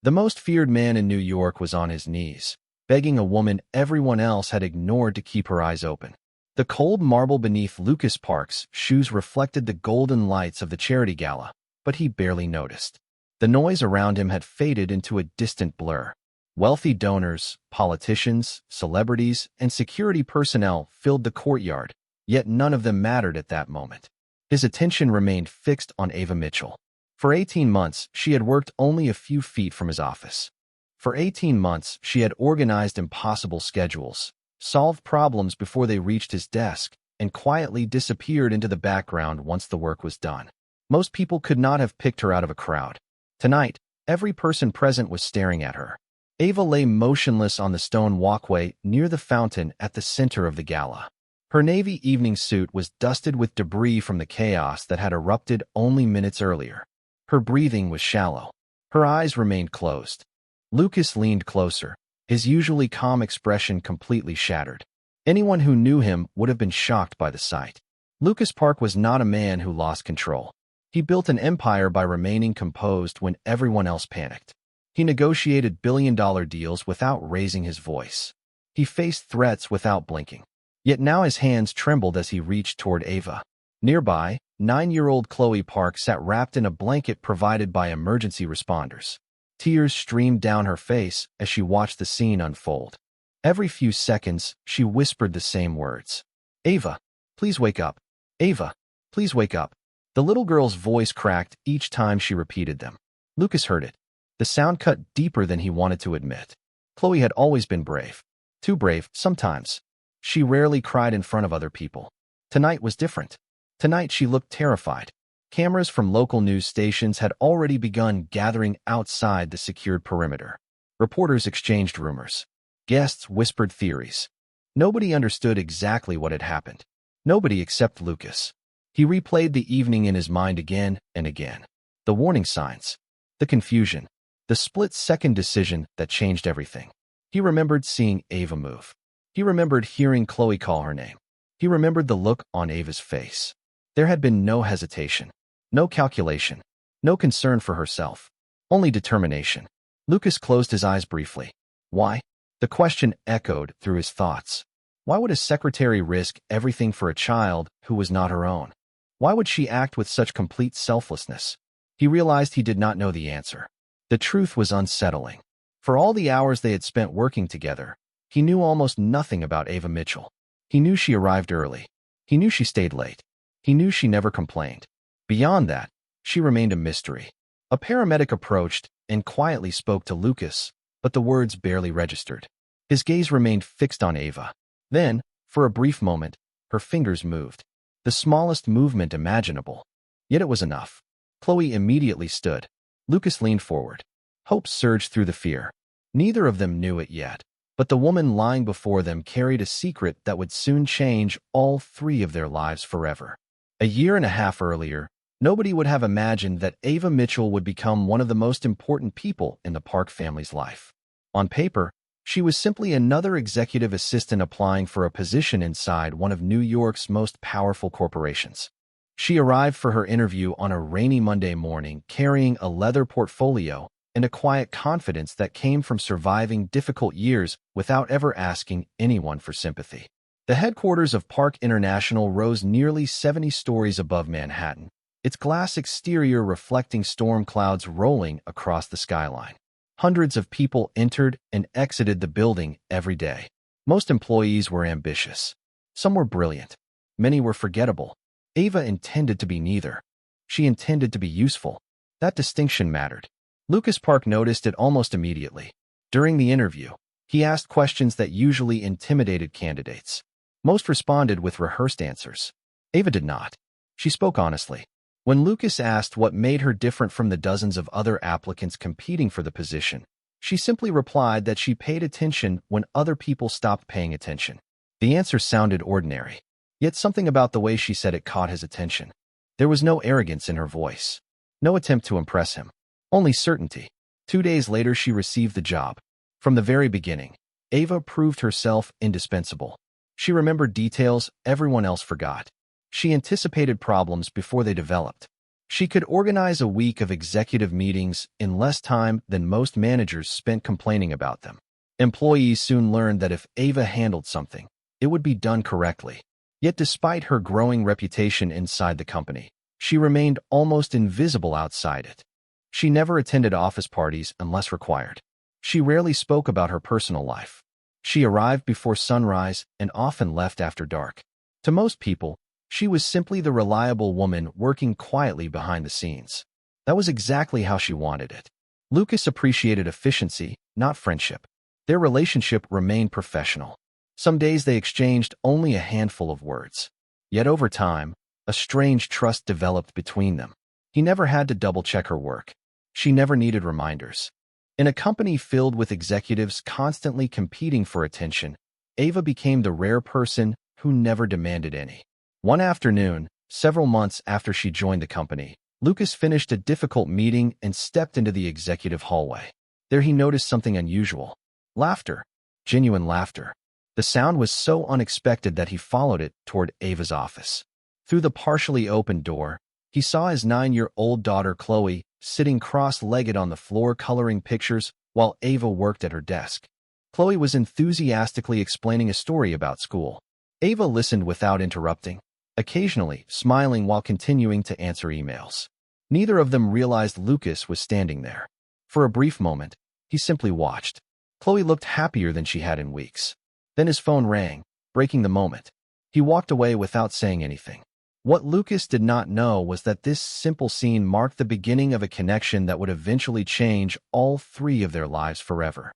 The most feared man in New York was on his knees, begging a woman everyone else had ignored to keep her eyes open. The cold marble beneath Lucas Park's shoes reflected the golden lights of the charity gala, but he barely noticed. The noise around him had faded into a distant blur. Wealthy donors, politicians, celebrities, and security personnel filled the courtyard, yet none of them mattered at that moment. His attention remained fixed on Ava Mitchell. For 18 months, she had worked only a few feet from his office. For 18 months, she had organized impossible schedules, solved problems before they reached his desk, and quietly disappeared into the background once the work was done. Most people could not have picked her out of a crowd. Tonight, every person present was staring at her. Ava lay motionless on the stone walkway near the fountain at the center of the gala. Her navy evening suit was dusted with debris from the chaos that had erupted only minutes earlier. Her breathing was shallow. Her eyes remained closed. Lucas leaned closer, his usually calm expression completely shattered. Anyone who knew him would have been shocked by the sight. Lucas Park was not a man who lost control. He built an empire by remaining composed when everyone else panicked. He negotiated billion-dollar deals without raising his voice. He faced threats without blinking. Yet now his hands trembled as he reached toward Ava. Nearby, 9-year-old Chloe Park sat wrapped in a blanket provided by emergency responders. Tears streamed down her face as she watched the scene unfold. Every few seconds, she whispered the same words. "Ava, please wake up. Ava, please wake up." The little girl's voice cracked each time she repeated them. Lucas heard it. The sound cut deeper than he wanted to admit. Chloe had always been brave. Too brave, sometimes. She rarely cried in front of other people. Tonight was different. Tonight she looked terrified. Cameras from local news stations had already begun gathering outside the secured perimeter. Reporters exchanged rumors. Guests whispered theories. Nobody understood exactly what had happened. Nobody except Lucas. He replayed the evening in his mind again and again. The warning signs. The confusion. The split-second decision that changed everything. He remembered seeing Ava move. He remembered hearing Chloe call her name. He remembered the look on Ava's face. There had been no hesitation, no calculation, no concern for herself, only determination. Lucas closed his eyes briefly. Why? The question echoed through his thoughts. Why would a secretary risk everything for a child who was not her own? Why would she act with such complete selflessness? He realized he did not know the answer. The truth was unsettling. For all the hours they had spent working together, he knew almost nothing about Ava Mitchell. He knew she arrived early. He knew she stayed late. He knew she never complained. Beyond that, she remained a mystery. A paramedic approached and quietly spoke to Lucas, but the words barely registered. His gaze remained fixed on Ava. Then, for a brief moment, her fingers moved. The smallest movement imaginable. Yet it was enough. Chloe immediately stood. Lucas leaned forward. Hope surged through the fear. Neither of them knew it yet, but the woman lying before them carried a secret that would soon change all three of their lives forever. A year and a half earlier, nobody would have imagined that Ava Mitchell would become one of the most important people in the Park family's life. On paper, she was simply another executive assistant applying for a position inside one of New York's most powerful corporations. She arrived for her interview on a rainy Monday morning carrying a leather portfolio and a quiet confidence that came from surviving difficult years without ever asking anyone for sympathy. The headquarters of Park International rose nearly 70 stories above Manhattan, its glass exterior reflecting storm clouds rolling across the skyline. Hundreds of people entered and exited the building every day. Most employees were ambitious. Some were brilliant. Many were forgettable. Ava intended to be neither. She intended to be useful. That distinction mattered. Lucas Park noticed it almost immediately. During the interview, he asked questions that usually intimidated candidates. Most responded with rehearsed answers. Ava did not. She spoke honestly. When Lucas asked what made her different from the dozens of other applicants competing for the position, she simply replied that she paid attention when other people stopped paying attention. The answer sounded ordinary, yet something about the way she said it caught his attention. There was no arrogance in her voice, no attempt to impress him, only certainty. 2 days later, she received the job. From the very beginning, Ava proved herself indispensable. She remembered details everyone else forgot. She anticipated problems before they developed. She could organize a week of executive meetings in less time than most managers spent complaining about them. Employees soon learned that if Ava handled something, it would be done correctly. Yet despite her growing reputation inside the company, she remained almost invisible outside it. She never attended office parties unless required. She rarely spoke about her personal life. She arrived before sunrise and often left after dark. To most people, she was simply the reliable woman working quietly behind the scenes. That was exactly how she wanted it. Lucas appreciated efficiency, not friendship. Their relationship remained professional. Some days they exchanged only a handful of words. Yet over time, a strange trust developed between them. He never had to double-check her work. She never needed reminders. In a company filled with executives constantly competing for attention, Ava became the rare person who never demanded any. One afternoon, several months after she joined the company, Lucas finished a difficult meeting and stepped into the executive hallway. There he noticed something unusual. Laughter. Genuine laughter. The sound was so unexpected that he followed it toward Ava's office. Through the partially opened door, he saw his 9-year-old daughter Chloe sitting cross-legged on the floor coloring pictures while Ava worked at her desk. Chloe was enthusiastically explaining a story about school. Ava listened without interrupting, occasionally smiling while continuing to answer emails. Neither of them realized Lucas was standing there. For a brief moment, he simply watched. Chloe looked happier than she had in weeks. Then his phone rang, breaking the moment. He walked away without saying anything. What Lucas did not know was that this simple scene marked the beginning of a connection that would eventually change all three of their lives forever.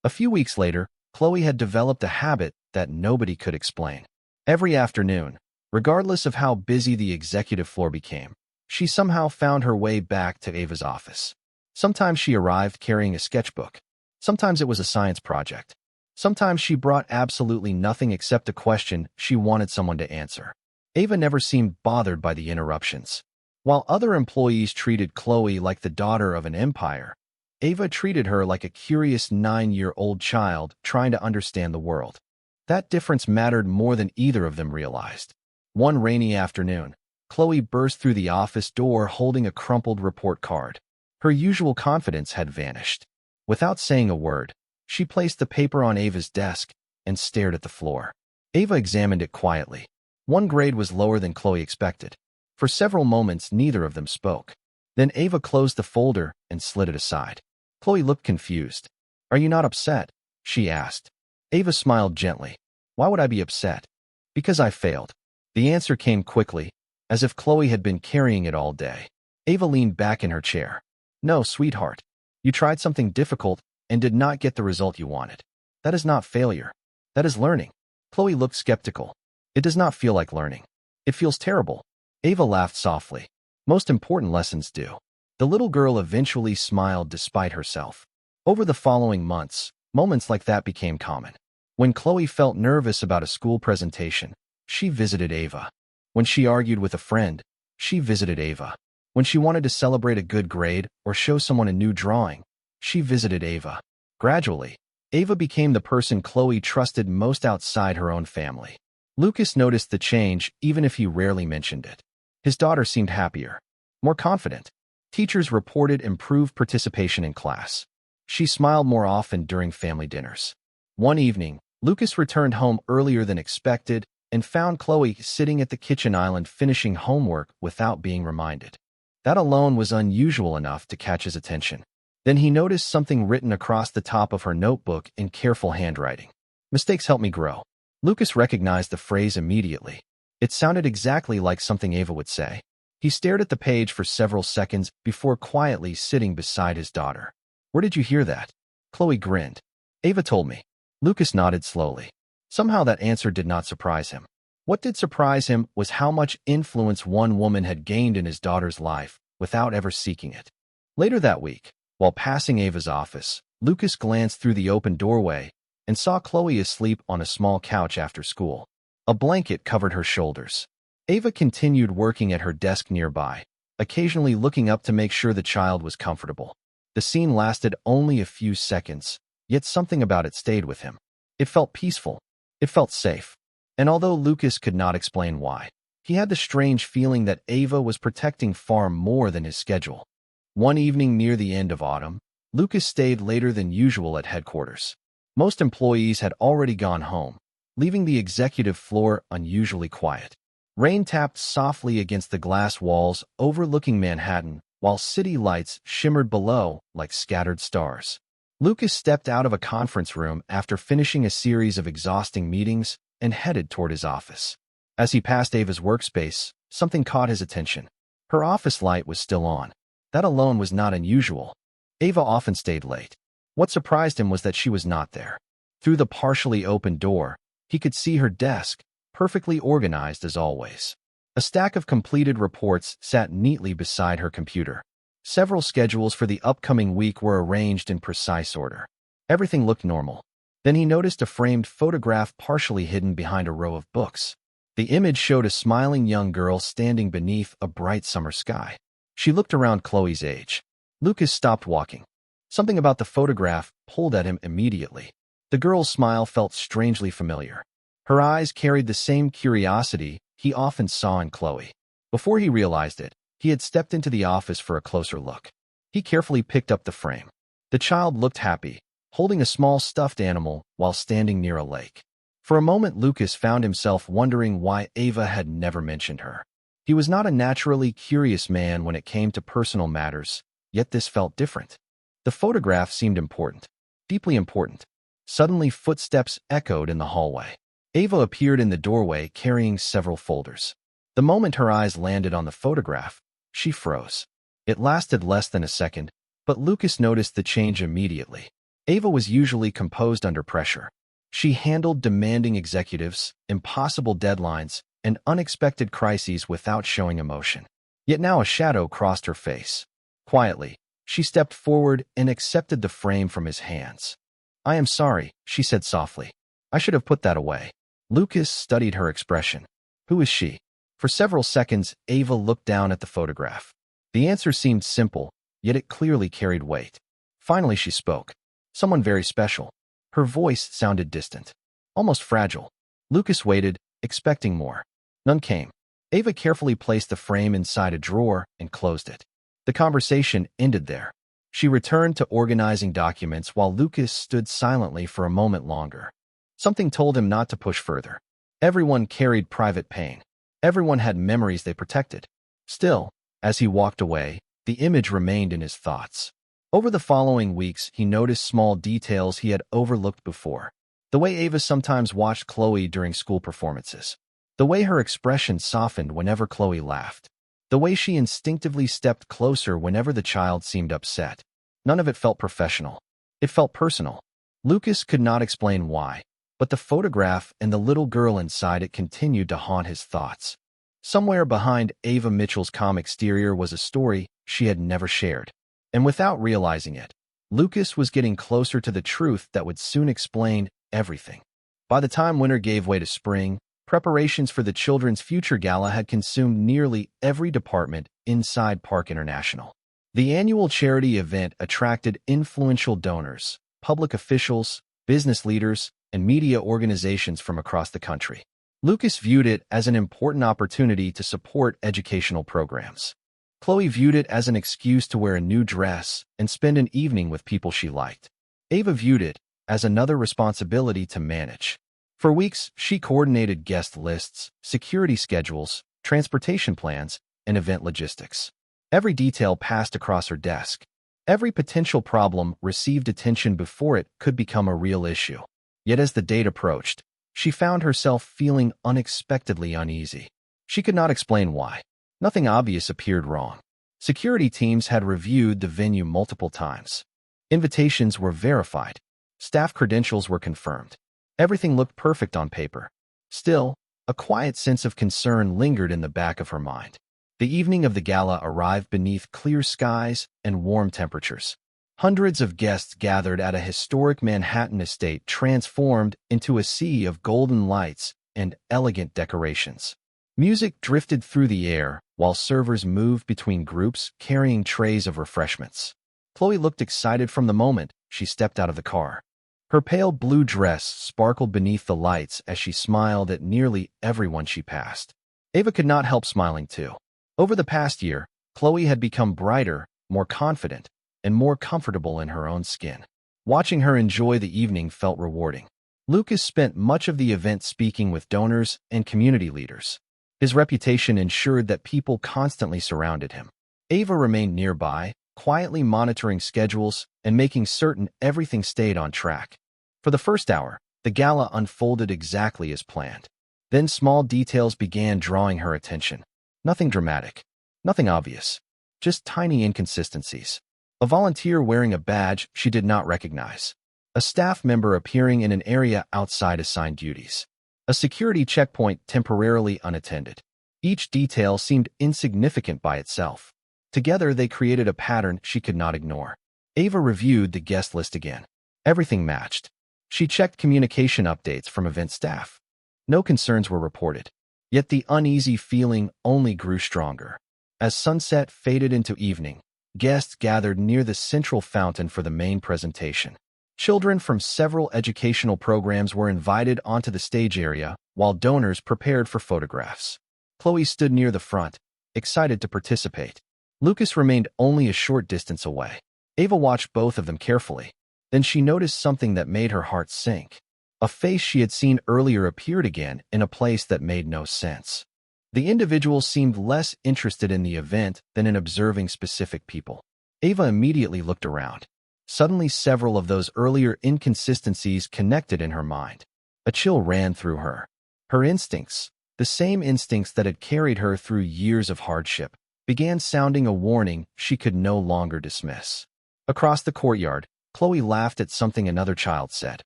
A few weeks later, Chloe had developed a habit that nobody could explain. Every afternoon, regardless of how busy the executive floor became, she somehow found her way back to Ava's office. Sometimes she arrived carrying a sketchbook. Sometimes it was a science project. Sometimes she brought absolutely nothing except a question she wanted someone to answer. Ava never seemed bothered by the interruptions. While other employees treated Chloe like the daughter of an empire, Ava treated her like a curious 9-year-old child trying to understand the world. That difference mattered more than either of them realized. One rainy afternoon, Chloe burst through the office door holding a crumpled report card. Her usual confidence had vanished. Without saying a word, she placed the paper on Ava's desk and stared at the floor. Ava examined it quietly. One grade was lower than Chloe expected. For several moments, neither of them spoke. Then Ava closed the folder and slid it aside. Chloe looked confused. "Are you not upset?" she asked. Ava smiled gently. "Why would I be upset?" "Because I failed." The answer came quickly, as if Chloe had been carrying it all day. Ava leaned back in her chair. "No, sweetheart. You tried something difficult and did not get the result you wanted. That is not failure. That is learning." Chloe looked skeptical. "It does not feel like learning. It feels terrible." Ava laughed softly. "Most important lessons do." The little girl eventually smiled despite herself. Over the following months, moments like that became common. When Chloe felt nervous about a school presentation, she visited Ava. When she argued with a friend, she visited Ava. When she wanted to celebrate a good grade or show someone a new drawing, she visited Ava. Gradually, Ava became the person Chloe trusted most outside her own family. Lucas noticed the change even if he rarely mentioned it. His daughter seemed happier, more confident. Teachers reported improved participation in class. She smiled more often during family dinners. One evening, Lucas returned home earlier than expected and found Chloe sitting at the kitchen island finishing homework without being reminded. That alone was unusual enough to catch his attention. Then he noticed something written across the top of her notebook in careful handwriting. "Mistakes help me grow." Lucas recognized the phrase immediately. It sounded exactly like something Ava would say. He stared at the page for several seconds before quietly sitting beside his daughter. "Where did you hear that?" Chloe grinned. "Ava told me." Lucas nodded slowly. Somehow that answer did not surprise him. What did surprise him was how much influence one woman had gained in his daughter's life without ever seeking it. Later that week, while passing Ava's office, Lucas glanced through the open doorway and saw Chloe asleep on a small couch after school. A blanket covered her shoulders. Ava continued working at her desk nearby, occasionally looking up to make sure the child was comfortable. The scene lasted only a few seconds, yet something about it stayed with him. It felt peaceful. It felt safe. And although Lucas could not explain why, He had the strange feeling that Ava was protecting far more than his schedule. One evening near the end of autumn, Lucas stayed later than usual at headquarters. Most employees had already gone home, leaving the executive floor unusually quiet. Rain tapped softly against the glass walls overlooking Manhattan, while city lights shimmered below like scattered stars. Lucas stepped out of a conference room after finishing a series of exhausting meetings and headed toward his office. As he passed Ava's workspace, something caught his attention. Her office light was still on. That alone was not unusual. Ava often stayed late. What surprised him was that she was not there. Through the partially open door, he could see her desk, perfectly organized as always. A stack of completed reports sat neatly beside her computer. Several schedules for the upcoming week were arranged in precise order. Everything looked normal. Then he noticed a framed photograph partially hidden behind a row of books. The image showed a smiling young girl standing beneath a bright summer sky. She looked around Chloe's age. Lucas stopped walking. Something about the photograph pulled at him immediately. The girl's smile felt strangely familiar. Her eyes carried the same curiosity he often saw in Chloe. Before he realized it, he had stepped into the office for a closer look. He carefully picked up the frame. The child looked happy, holding a small stuffed animal while standing near a lake. For a moment, Lucas found himself wondering why Ava had never mentioned her. He was not a naturally curious man when it came to personal matters, yet this felt different. The photograph seemed important, deeply important. Suddenly, footsteps echoed in the hallway. Ava appeared in the doorway carrying several folders. The moment her eyes landed on the photograph, she froze. It lasted less than a second, but Lucas noticed the change immediately. Ava was usually composed under pressure. She handled demanding executives, impossible deadlines, and unexpected crises without showing emotion. Yet now a shadow crossed her face. Quietly, she stepped forward and accepted the frame from his hands. "I am sorry," she said softly. "I should have put that away." Lucas studied her expression. Who is she? For several seconds, Ava looked down at the photograph. The answer seemed simple, yet it clearly carried weight. Finally, she spoke. "Someone very special." Her voice sounded distant, almost fragile. Lucas waited, expecting more. None came. Ava carefully placed the frame inside a drawer and closed it. The conversation ended there. She returned to organizing documents while Lucas stood silently for a moment longer. Something told him not to push further. Everyone carried private pain. Everyone had memories they protected. Still, as he walked away, the image remained in his thoughts. Over the following weeks, he noticed small details he had overlooked before. The way Ava sometimes watched Chloe during school performances. The way her expression softened whenever Chloe laughed. The way she instinctively stepped closer whenever the child seemed upset. None of it felt professional. It felt personal. Lucas could not explain why, but the photograph and the little girl inside it continued to haunt his thoughts. Somewhere behind Ava Mitchell's calm exterior was a story she had never shared. And without realizing it, Lucas was getting closer to the truth that would soon explain everything. By the time winter gave way to spring, preparations for the children's future gala had consumed nearly every department inside Park International. The annual charity event attracted influential donors, public officials, business leaders, and media organizations from across the country. Lucas viewed it as an important opportunity to support educational programs. Chloe viewed it as an excuse to wear a new dress and spend an evening with people she liked. Ava viewed it as another responsibility to manage. For weeks, she coordinated guest lists, security schedules, transportation plans, and event logistics. Every detail passed across her desk. Every potential problem received attention before it could become a real issue. Yet as the date approached, she found herself feeling unexpectedly uneasy. She could not explain why. Nothing obvious appeared wrong. Security teams had reviewed the venue multiple times. Invitations were verified. Staff credentials were confirmed. Everything looked perfect on paper. Still, a quiet sense of concern lingered in the back of her mind. The evening of the gala arrived beneath clear skies and warm temperatures. Hundreds of guests gathered at a historic Manhattan estate transformed into a sea of golden lights and elegant decorations. Music drifted through the air while servers moved between groups carrying trays of refreshments. Chloe looked excited from the moment she stepped out of the car. Her pale blue dress sparkled beneath the lights as she smiled at nearly everyone she passed. Ava could not help smiling too. Over the past year, Chloe had become brighter, more confident, and more comfortable in her own skin. Watching her enjoy the evening felt rewarding. Lucas spent much of the event speaking with donors and community leaders. His reputation ensured that people constantly surrounded him. Ava remained nearby, quietly monitoring schedules and making certain everything stayed on track. For the first hour, the gala unfolded exactly as planned. Then small details began drawing her attention. Nothing dramatic, nothing obvious, just tiny inconsistencies. A volunteer wearing a badge she did not recognize. A staff member appearing in an area outside assigned duties. A security checkpoint temporarily unattended. Each detail seemed insignificant by itself. Together, they created a pattern she could not ignore. Ava reviewed the guest list again. Everything matched. She checked communication updates from event staff. No concerns were reported. Yet the uneasy feeling only grew stronger. As sunset faded into evening, guests gathered near the central fountain for the main presentation. Children from several educational programs were invited onto the stage area, while donors prepared for photographs. Chloe stood near the front, excited to participate. Lucas remained only a short distance away. Ava watched both of them carefully. Then she noticed something that made her heart sink. A face she had seen earlier appeared again in a place that made no sense. The individual seemed less interested in the event than in observing specific people. Ava immediately looked around. Suddenly, several of those earlier inconsistencies connected in her mind. A chill ran through her. Her instincts, the same instincts that had carried her through years of hardship, began sounding a warning she could no longer dismiss. Across the courtyard, Chloe laughed at something another child said.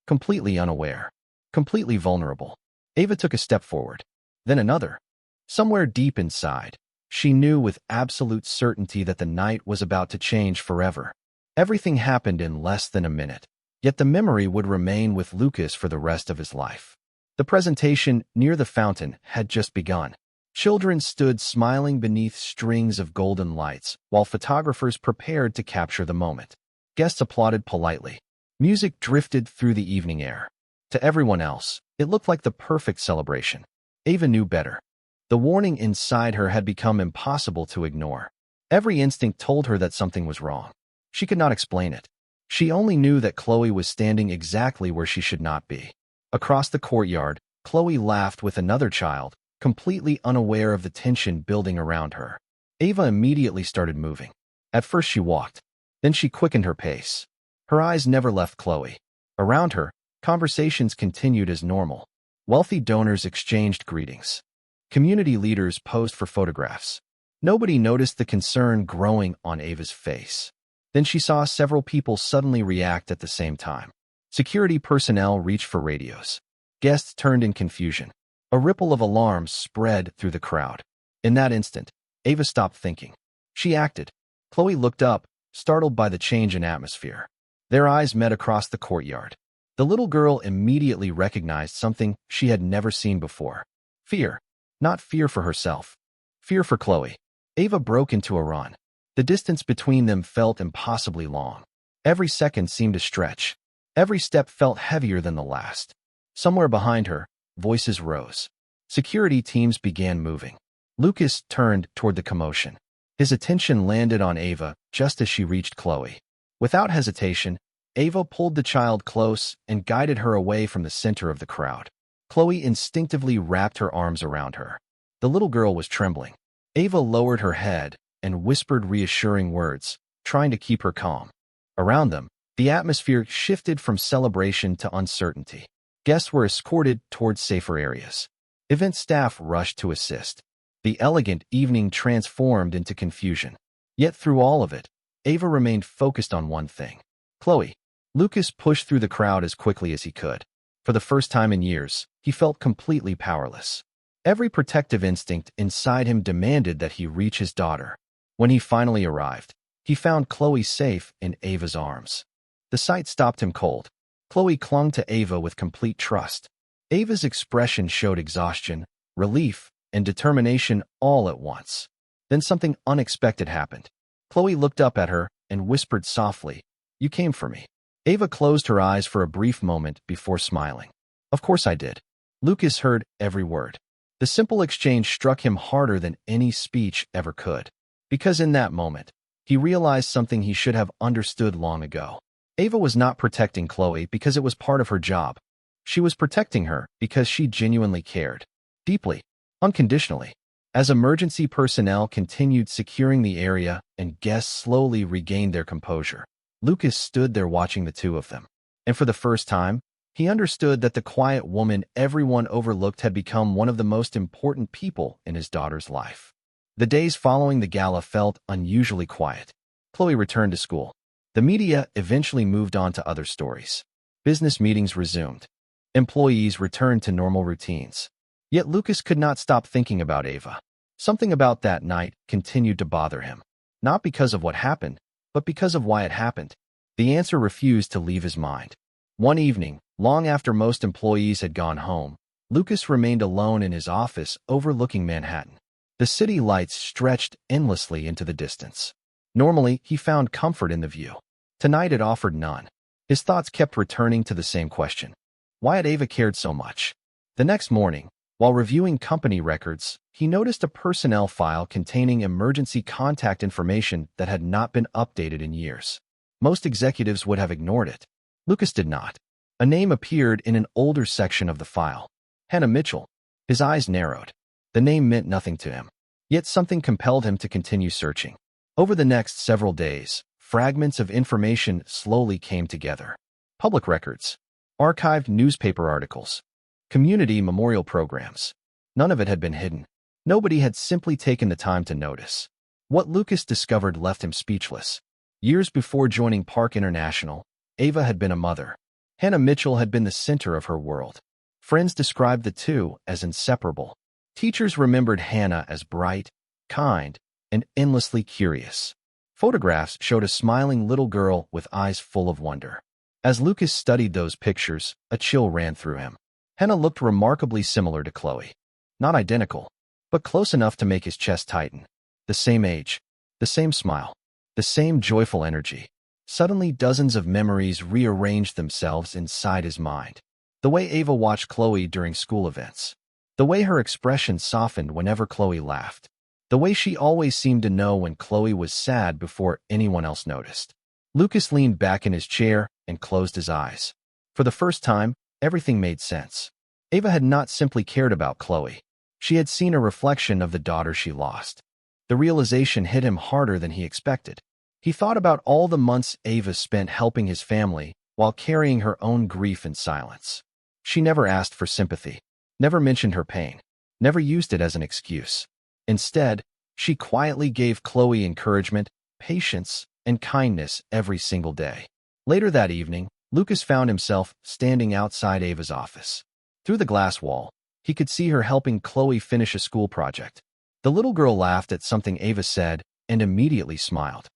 Completely unaware. Completely vulnerable. Ava took a step forward. Then another. Somewhere deep inside, she knew with absolute certainty that the night was about to change forever. Everything happened in less than a minute, yet the memory would remain with Lucas for the rest of his life. The presentation near the fountain had just begun. Children stood smiling beneath strings of golden lights, while photographers prepared to capture the moment. Guests applauded politely. Music drifted through the evening air. To everyone else, it looked like the perfect celebration. Ava knew better. The warning inside her had become impossible to ignore. Every instinct told her that something was wrong. She could not explain it. She only knew that Chloe was standing exactly where she should not be. Across the courtyard, Chloe laughed with another child, completely unaware of the tension building around her. Ava immediately started moving. At first she walked. Then she quickened her pace. Her eyes never left Chloe. Around her, conversations continued as normal. Wealthy donors exchanged greetings. Community leaders posed for photographs. Nobody noticed the concern growing on Ava's face. Then she saw several people suddenly react at the same time. Security personnel reached for radios. Guests turned in confusion. A ripple of alarm spread through the crowd. In that instant, Ava stopped thinking. She acted. Chloe looked up, startled by the change in atmosphere. Their eyes met across the courtyard. The little girl immediately recognized something she had never seen before. Fear. Not fear for herself. Fear for Chloe. Ava broke into a run. The distance between them felt impossibly long. Every second seemed a stretch. Every step felt heavier than the last. Somewhere behind her, voices rose. Security teams began moving. Lucas turned toward the commotion. His attention landed on Ava just as she reached Chloe. Without hesitation, Ava pulled the child close and guided her away from the center of the crowd. Chloe instinctively wrapped her arms around her. The little girl was trembling. Ava lowered her head and whispered reassuring words, trying to keep her calm. Around them, the atmosphere shifted from celebration to uncertainty. Guests were escorted towards safer areas. Event staff rushed to assist. The elegant evening transformed into confusion. Yet through all of it, Ava remained focused on one thing. Chloe. Lucas pushed through the crowd as quickly as he could. For the first time in years, he felt completely powerless. Every protective instinct inside him demanded that he reach his daughter. When he finally arrived, he found Chloe safe in Ava's arms. The sight stopped him cold. Chloe clung to Ava with complete trust. Ava's expression showed exhaustion, relief, and determination all at once. Then something unexpected happened. Chloe looked up at her and whispered softly, "You came for me." Ava closed her eyes for a brief moment before smiling. "Of course I did." Lucas heard every word. The simple exchange struck him harder than any speech ever could. Because in that moment, he realized something he should have understood long ago. Ava was not protecting Chloe because it was part of her job. She was protecting her because she genuinely cared. Deeply, unconditionally. As emergency personnel continued securing the area and guests slowly regained their composure, Lucas stood there watching the two of them. And for the first time, he understood that the quiet woman everyone overlooked had become one of the most important people in his daughter's life. The days following the gala felt unusually quiet. Chloe returned to school. The media eventually moved on to other stories. Business meetings resumed. Employees returned to normal routines. Yet Lucas could not stop thinking about Ava. Something about that night continued to bother him. Not because of what happened, but because of why it happened. The answer refused to leave his mind. One evening, long after most employees had gone home, Lucas remained alone in his office overlooking Manhattan. The city lights stretched endlessly into the distance. Normally, he found comfort in the view. Tonight it offered none. His thoughts kept returning to the same question. Why had Ava cared so much? The next morning, while reviewing company records, he noticed a personnel file containing emergency contact information that had not been updated in years. Most executives would have ignored it. Lucas did not. A name appeared in an older section of the file. Hannah Mitchell. His eyes narrowed. The name meant nothing to him. Yet something compelled him to continue searching. Over the next several days, fragments of information slowly came together. Public records, archived newspaper articles, community memorial programs. None of it had been hidden. Nobody had simply taken the time to notice. What Lucas discovered left him speechless. Years before joining Park International, Ava had been a mother. Hannah Mitchell had been the center of her world. Friends described the two as inseparable. Teachers remembered Hannah as bright, kind, and endlessly curious. Photographs showed a smiling little girl with eyes full of wonder. As Lucas studied those pictures, a chill ran through him. Hannah looked remarkably similar to Chloe. Not identical, but close enough to make his chest tighten. The same age, the same smile, the same joyful energy. Suddenly, dozens of memories rearranged themselves inside his mind. The way Ava watched Chloe during school events. The way her expression softened whenever Chloe laughed. The way she always seemed to know when Chloe was sad before anyone else noticed. Lucas leaned back in his chair and closed his eyes. For the first time, everything made sense. Ava had not simply cared about Chloe. She had seen a reflection of the daughter she lost. The realization hit him harder than he expected. He thought about all the months Ava spent helping his family while carrying her own grief in silence. She never asked for sympathy, never mentioned her pain, never used it as an excuse. Instead, she quietly gave Chloe encouragement, patience, and kindness every single day. Later that evening, Lucas found himself standing outside Ava's office. Through the glass wall, he could see her helping Chloe finish a school project. The little girl laughed at something Ava said and immediately smiled.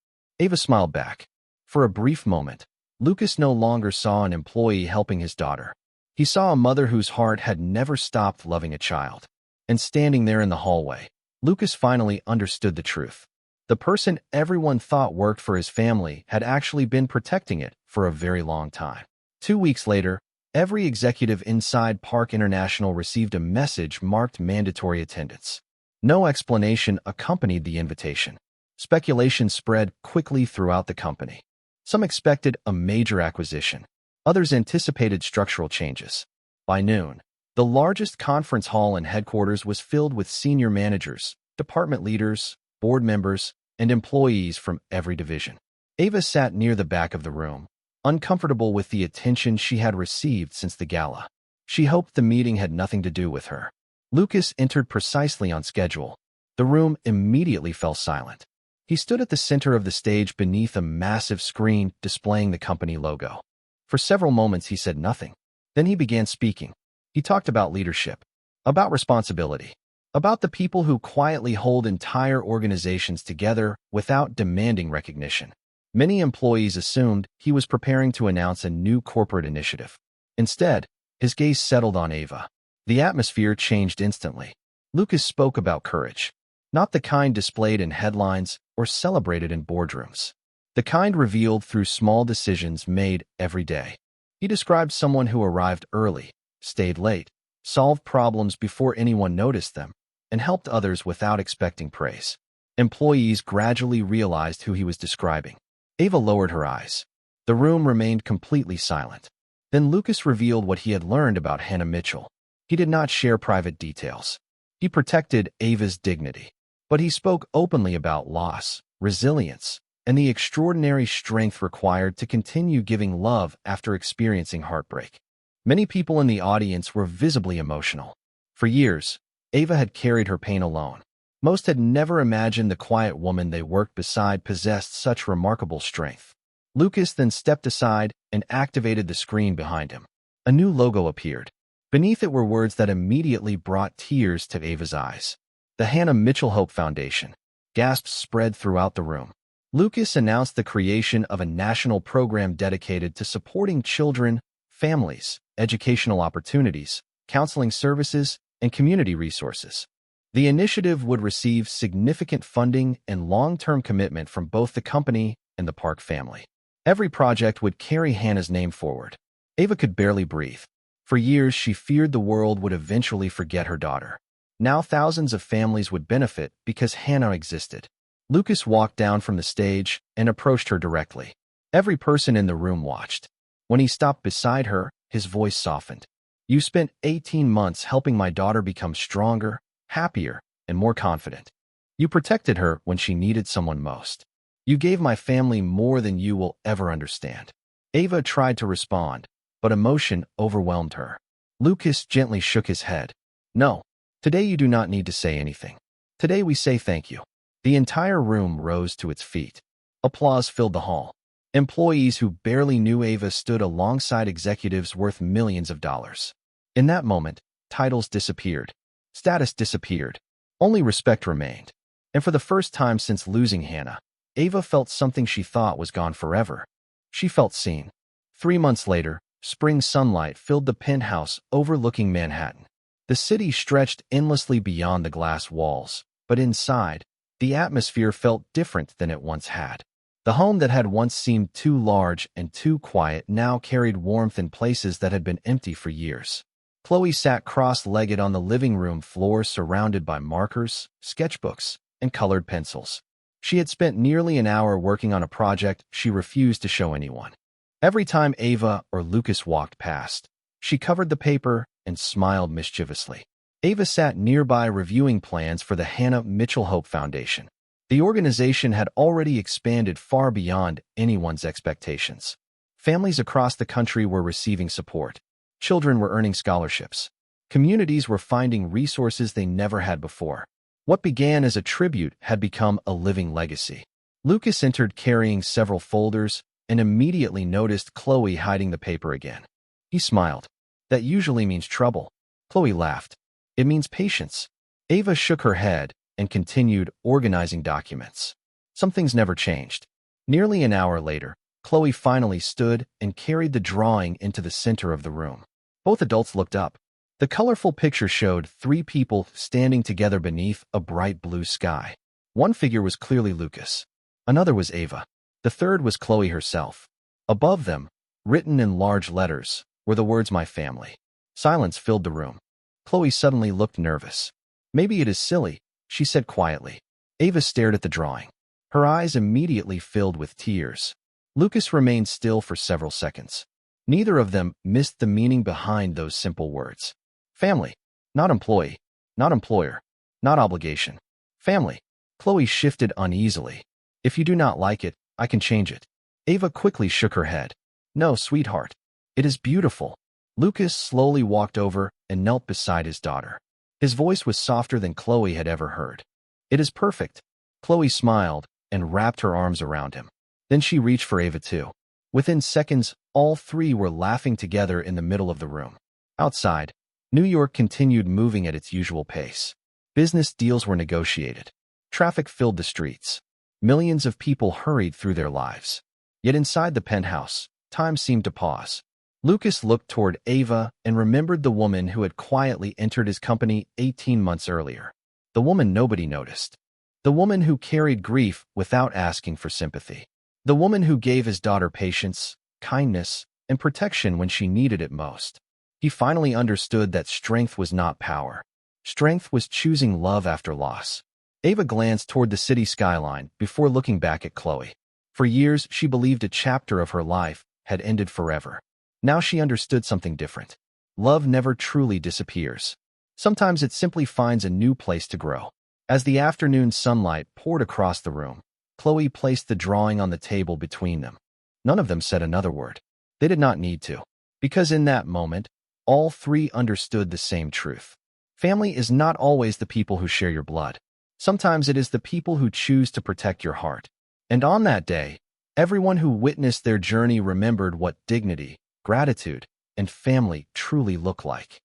Ava smiled back. For a brief moment, Lucas no longer saw an employee helping his daughter. He saw a mother whose heart had never stopped loving a child. And standing there in the hallway, Lucas finally understood the truth. The person everyone thought worked for his family had actually been protecting it for a very long time. 2 weeks later, every executive inside Park International received a message marked mandatory attendance. No explanation accompanied the invitation. Speculation spread quickly throughout the company. Some expected a major acquisition. Others anticipated structural changes. By noon, the largest conference hall in headquarters was filled with senior managers, department leaders, board members, and employees from every division. Ava sat near the back of the room, uncomfortable with the attention she had received since the gala. She hoped the meeting had nothing to do with her. Lucas entered precisely on schedule. The room immediately fell silent. He stood at the center of the stage beneath a massive screen displaying the company logo. For several moments he said nothing. Then he began speaking. He talked about leadership, about responsibility, about the people who quietly hold entire organizations together without demanding recognition. Many employees assumed he was preparing to announce a new corporate initiative. Instead, his gaze settled on Ava. The atmosphere changed instantly. Lucas spoke about courage, not the kind displayed in headlines or celebrated in boardrooms. The kind revealed through small decisions made every day. He described someone who arrived early, stayed late, solved problems before anyone noticed them, and helped others without expecting praise. Employees gradually realized who he was describing. Ava lowered her eyes. The room remained completely silent. Then Lucas revealed what he had learned about Hannah Mitchell. He did not share private details. He protected Ava's dignity. But he spoke openly about loss, resilience, and the extraordinary strength required to continue giving love after experiencing heartbreak. Many people in the audience were visibly emotional. For years, Ava had carried her pain alone. Most had never imagined the quiet woman they worked beside possessed such remarkable strength. Lucas then stepped aside and activated the screen behind him. A new logo appeared. Beneath it were words that immediately brought tears to Ava's eyes. The Hannah Mitchell Hope Foundation. Gasps spread throughout the room. Lucas announced the creation of a national program dedicated to supporting children, families, educational opportunities, counseling services, and community resources. The initiative would receive significant funding and long-term commitment from both the company and the Park family. Every project would carry Hannah's name forward. Ava could barely breathe. For years, she feared the world would eventually forget her daughter. Now thousands of families would benefit because Hannah existed. Lucas walked down from the stage and approached her directly. Every person in the room watched. When he stopped beside her, his voice softened. "You spent 18 months helping my daughter become stronger, happier, and more confident. You protected her when she needed someone most. You gave my family more than you will ever understand." Ava tried to respond, but emotion overwhelmed her. Lucas gently shook his head. "No, today you do not need to say anything. Today we say thank you." The entire room rose to its feet. Applause filled the hall. Employees who barely knew Ava stood alongside executives worth millions of dollars. In that moment, titles disappeared. Status disappeared. Only respect remained. And for the first time since losing Hannah, Ava felt something she thought was gone forever. She felt seen. 3 months later, spring sunlight filled the penthouse overlooking Manhattan. The city stretched endlessly beyond the glass walls, but inside, the atmosphere felt different than it once had. The home that had once seemed too large and too quiet now carried warmth in places that had been empty for years. Chloe sat cross-legged on the living room floor surrounded by markers, sketchbooks, and colored pencils. She had spent nearly an hour working on a project she refused to show anyone. Every time Ava or Lucas walked past, she covered the paper and smiled mischievously. Ava sat nearby reviewing plans for the Hannah Mitchell Hope Foundation. The organization had already expanded far beyond anyone's expectations. Families across the country were receiving support. Children were earning scholarships. Communities were finding resources they never had before. What began as a tribute had become a living legacy. Lucas entered carrying several folders and immediately noticed Chloe hiding the paper again. He smiled. "That usually means trouble." Chloe laughed. "It means patience." Ava shook her head and continued organizing documents. Some things never changed. Nearly an hour later, Chloe finally stood and carried the drawing into the center of the room. Both adults looked up. The colorful picture showed 3 people standing together beneath a bright blue sky. One figure was clearly Lucas. Another was Ava. The third was Chloe herself. Above them, written in large letters, were the words "My family." Silence filled the room. Chloe suddenly looked nervous. "Maybe it is silly," she said quietly. Ava stared at the drawing. Her eyes immediately filled with tears. Lucas remained still for several seconds. Neither of them missed the meaning behind those simple words. Family. Not employee. Not employer. Not obligation. Family. Chloe shifted uneasily. "If you do not like it, I can change it." Ava quickly shook her head. "No, sweetheart. It is beautiful." Lucas slowly walked over and knelt beside his daughter. His voice was softer than Chloe had ever heard. "It is perfect." Chloe smiled and wrapped her arms around him. Then she reached for Ava too. Within seconds, all 3 were laughing together in the middle of the room. Outside, New York continued moving at its usual pace. Business deals were negotiated. Traffic filled the streets. Millions of people hurried through their lives. Yet inside the penthouse, time seemed to pause. Lucas looked toward Ava and remembered the woman who had quietly entered his company 18 months earlier. The woman nobody noticed. The woman who carried grief without asking for sympathy. The woman who gave his daughter patience, kindness, and protection when she needed it most. He finally understood that strength was not power. Strength was choosing love after loss. Ava glanced toward the city skyline before looking back at Chloe. For years, she believed a chapter of her life had ended forever. Now she understood something different. Love never truly disappears. Sometimes it simply finds a new place to grow. As the afternoon sunlight poured across the room, Chloe placed the drawing on the table between them. None of them said another word. They did not need to, because in that moment, all three understood the same truth. Family is not always the people who share your blood. Sometimes it is the people who choose to protect your heart. And on that day, everyone who witnessed their journey remembered what dignity, gratitude, and family truly look like.